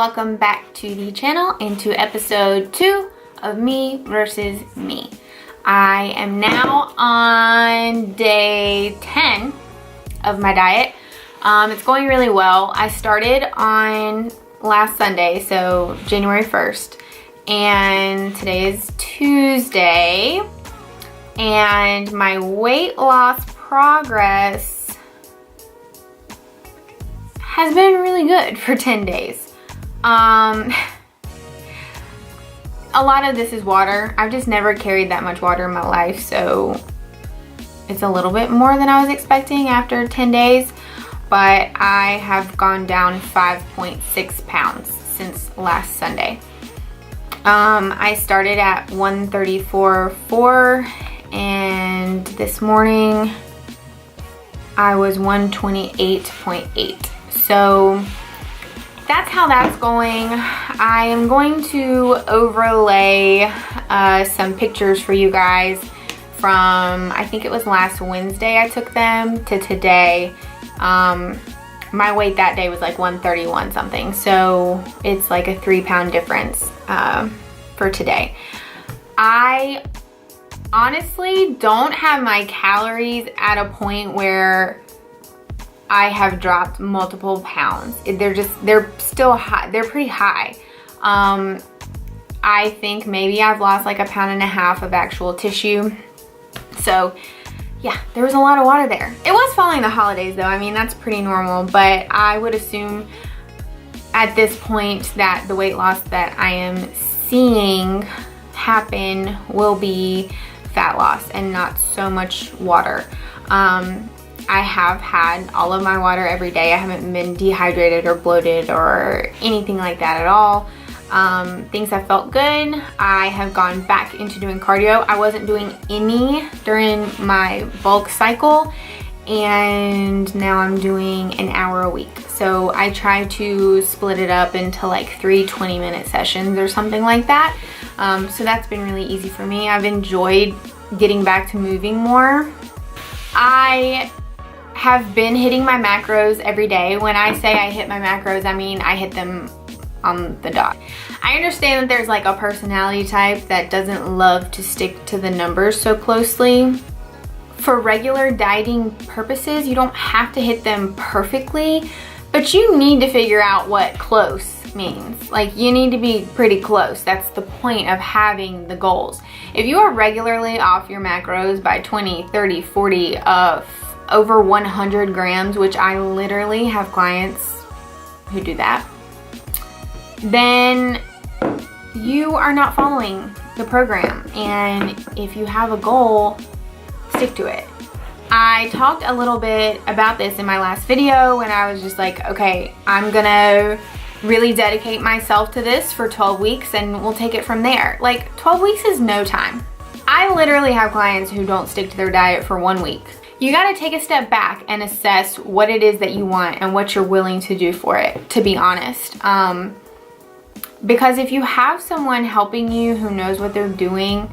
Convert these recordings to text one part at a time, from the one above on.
welcome back to the channel and to episode 2 of Me versus Me. I am now on day 10 of my diet. It's going really well. I started on last Sunday, so January 1st, and today is Tuesday, and my weight loss progress has been really good for 10 days. A lot of this is water. I've just never carried that much water in my life, so it's a little bit more than I was expecting after 10 days, but I have gone down 5.6 pounds since last Sunday. I started at 134.4, and this morning I was 128.8. So that's how that's going. I am going to overlay some pictures for you guys from, I think it was last Wednesday I took them, to today. My weight that day was like 131 something, so it's like a 3-pound difference for today. I honestly don't have my calories at a point where I have dropped multiple pounds. They're still high. They're pretty high. I think maybe I've lost like 1.5 pounds of actual tissue. So yeah, there was a lot of water there. It was following the holidays though. I mean, that's pretty normal, but I would assume at this point that the weight loss that I am seeing happen will be fat loss and not so much water. I have had all of my water every day. I haven't been dehydrated or bloated or anything like that at all. Things have felt good. I have gone back into doing cardio. I wasn't doing any during my bulk cycle, and now I'm doing an hour a week. So I try to split it up into like 3 20-minute sessions or something like that. So that's been really easy for me. I've enjoyed getting back to moving more. I have been hitting my macros every day. When I say I hit my macros, I mean I hit them on the dot. I understand that there's like a personality type that doesn't love to stick to the numbers so closely. For regular dieting purposes, you don't have to hit them perfectly, but you need to figure out what close means. Like, you need to be pretty close. That's the point of having the goals. If you are regularly off your macros by 20, 30, 40, over 100 grams, which I literally have clients who do that, then you are not following the program. And if you have a goal, stick to it. I talked a little bit about this in my last video when I was just like, okay, I'm gonna really dedicate myself to this for 12 weeks and we'll take it from there. Like, 12 weeks is no time. I literally have clients who don't stick to their diet for 1 week. You gotta take a step back and assess what it is that you want and what you're willing to do for it, to be honest. Because if you have someone helping you who knows what they're doing,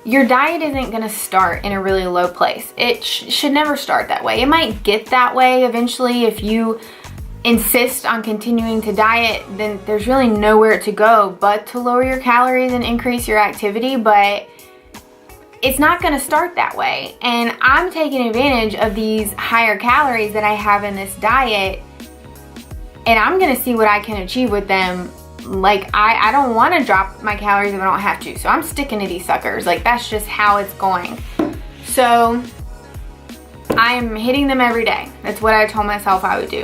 your diet isn't gonna start in a really low place. It should never start that way. It might get that way eventually. If you insist on continuing to diet, then there's really nowhere to go but to lower your calories and increase your activity, but it's not gonna start that way. And I'm taking advantage of these higher calories that I have in this diet, and I'm gonna see what I can achieve with them. Like, I don't wanna drop my calories if I don't have to, so I'm sticking to these suckers. Like, that's just how it's going. So I am hitting them every day. That's what I told myself I would do.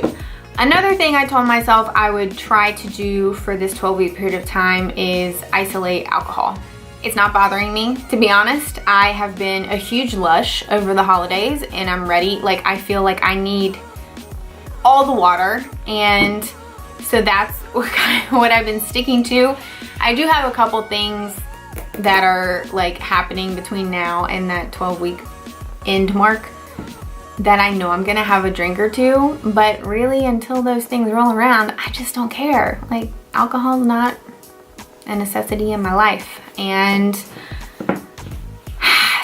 Another thing I told myself I would try to do for this 12-week period of time is isolate alcohol. It's not bothering me, to be honest. I have been a huge lush over the holidays and I'm ready. Like, I feel like I need all the water, and so that's what I've been sticking to. I do have a couple things that are like happening between now and that 12-week end mark that I know I'm gonna have a drink or two, but really until those things roll around, I just don't care. Like, alcohol's not a necessity in my life, and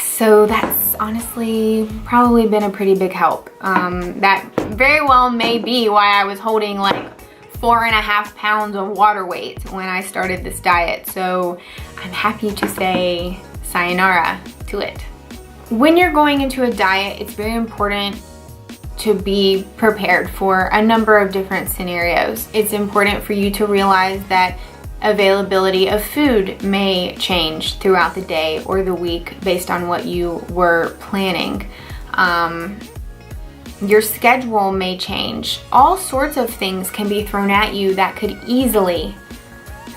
so that's honestly probably been a pretty big help. That very well may be why I was holding like 4.5 pounds of water weight when I started this diet. So I'm happy to say sayonara to it. When you're going into a diet, it's very important to be prepared for a number of different scenarios. It's important for you to realize that availability of food may change throughout the day or the week based on what you were planning. Your schedule may change. All sorts of things can be thrown at you that could easily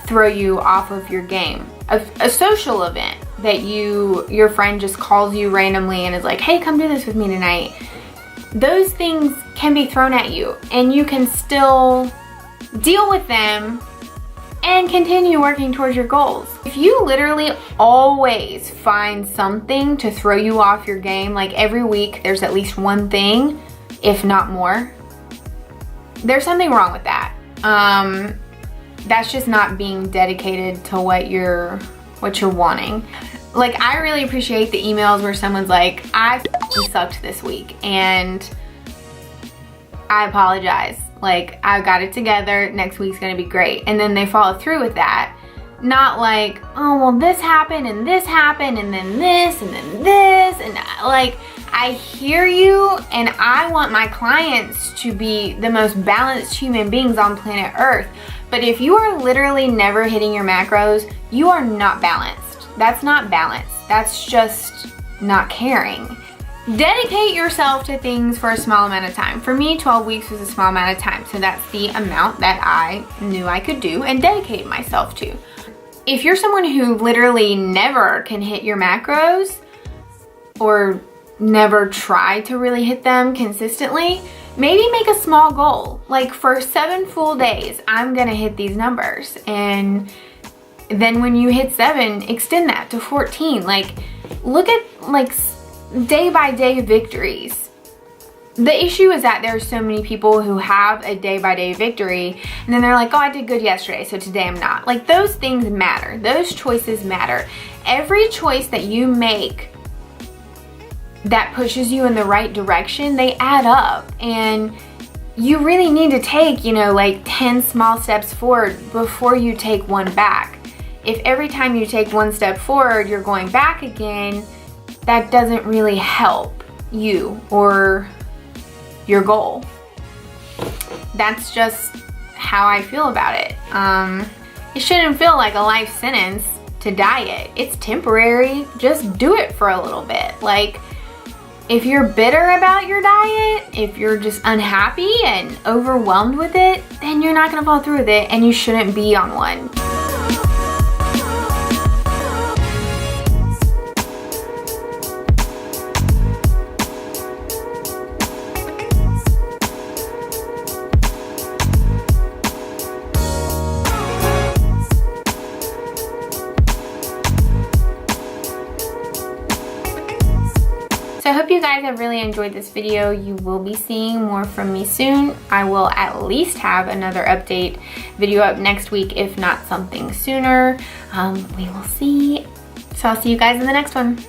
throw you off of your game. A social event that your friend just calls you randomly and is like, hey, come do this with me tonight. Those things can be thrown at you and you can still deal with them and continue working towards your goals. If you literally always find something to throw you off your game, like every week there's at least one thing, if not more, there's something wrong with that. That's just not being dedicated to what you're wanting. Like, I really appreciate the emails where someone's like, I sucked this week and I apologize. Like, I got it together, next week's gonna be great. And then they follow through with that. Not like, oh, well, this happened and this happened and then this and then this. And like, I hear you, and I want my clients to be the most balanced human beings on planet Earth. But if you are literally never hitting your macros, you are not balanced. That's not balance. That's just not caring. Dedicate yourself to things for a small amount of time. For me, 12 weeks was a small amount of time. So that's the amount that I knew I could do and dedicate myself to. If you're someone who literally never can hit your macros or never try to really hit them consistently, maybe make a small goal. Like, for 7 full days, I'm gonna hit these numbers. And then when you hit 7, extend that to 14. Like, look at like day by day victories. The issue is that there's so many people who have a day by day victory and then they're like, oh, I did good yesterday, so today I'm not. Like, those things matter. Those choices matter. Every choice that you make that pushes you in the right direction, they add up. And you really need to take, like 10 small steps forward before you take one back. If every time you take one step forward, you're going back again, that doesn't really help you or your goal. That's just how I feel about it. It shouldn't feel like a life sentence to diet. It's temporary. Just do it for a little bit. Like, if you're bitter about your diet, if you're just unhappy and overwhelmed with it, then you're not gonna follow through with it and you shouldn't be on one. So I hope you guys have really enjoyed this video. You will be seeing more from me soon. I will at least have another update video up next week, if not something sooner. We will see. So I'll see you guys in the next one.